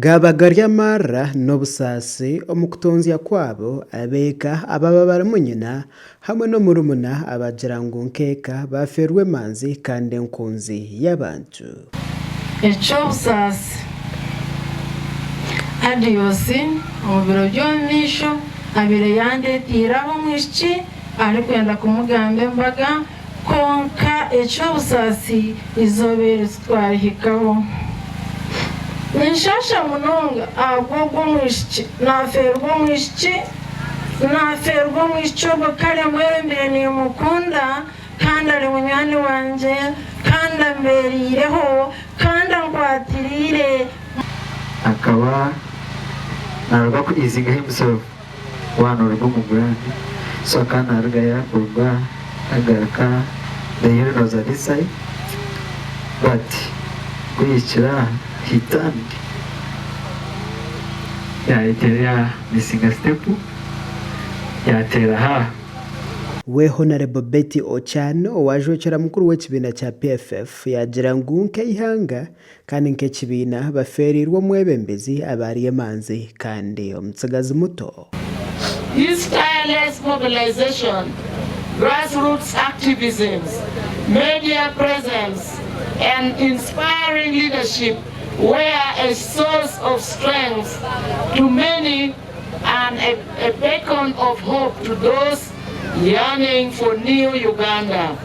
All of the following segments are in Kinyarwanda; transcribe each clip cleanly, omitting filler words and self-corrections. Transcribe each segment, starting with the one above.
gabagarya mara n'obusasi omukutonzya kwabo abeka ababa baramunyina hamwe no murumuna abagira ngo nkeka baferwe manzi kandi enkunzi y'abantu ekyobusasi adiyosi omubiro by'omumisho abire yandetiraho mwishiki ari kwenda kumugamba embaga konka ekyobusasi izobere twarihikaho Nishasha munonga agogwo mwishiki naferwa mwishiki obukale mwembere nimukunda kandi ari munywani wanje kandi amberireho kandi nkwatirire akaba naruga ku izinga himself wano rugo mugurani so kana aruga yakurwa agaraka the year was at this side but kuyicira hitandi yaitera misinga step yatera ha we Honorable Betty Ochano owajokera mukuru w'ekibina kya PFF yagira ngu nk'eihanga kandi nk'ekibina baferirwe mwebembezi abariye manzi kandi omutsigazi muto. This tireless mobilization, grassroots activism, media presence and inspiring leadership were a source of strength to many and a beacon of hope to those yearning for new Uganda.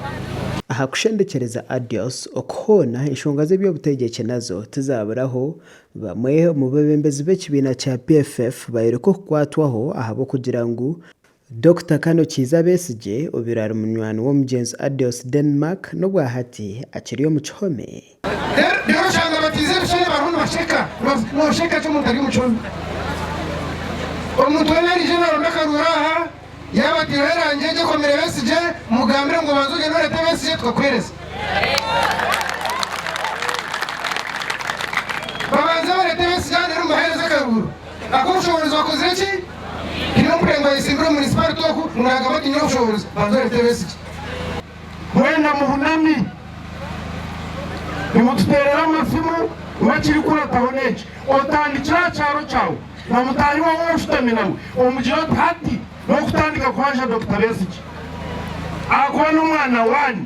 Aha kushendekereza Adios okuhona enshonga z'ebyobutegeki nazo tizaburaho bamwe mu bebembezi b'ekibina kya PFF bayireko kukwatwaho ahabo kugira ngu Dr. Kano Kiza Besigye obirara munywani w'omugenzi Adios Denmark n'obwahati akiriyo mu kihome. Rero cyangwa batize bishye barundu basheka cyo mutari mu kihome. Omuntu w'eri general Makaruraha yabati weranje je komere Besigye mugambire ngo bazuge no leta Besigye twakwereza. Babanza leta Besigye rero muhereza karuru. Akushoboza wakoze iki? Kino mpengo isimbiro municipal toku muragamati nyo ushoboza banza leta Besigye. Mwenda muhunami nimututerera amafimu wakiri kura taboneje otandikira cyaro cyawo na mutari wawe ufitaminawe omujiro hati no kutandika kwaje Dr. Besigye akwa n'umwana wani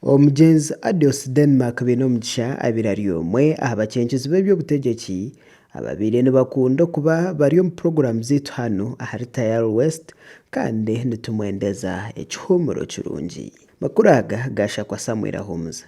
omugenzi Adios Denmark binomugisha abirariyo mwe abacenkizi b'ebyobutegeki ababire nibakunda kuba bariyo mu program zitu hano ahari Tayal West kandi nitumwendeza ekihumuro kirungi makuraga gasha kwa Samuel Ahumuza.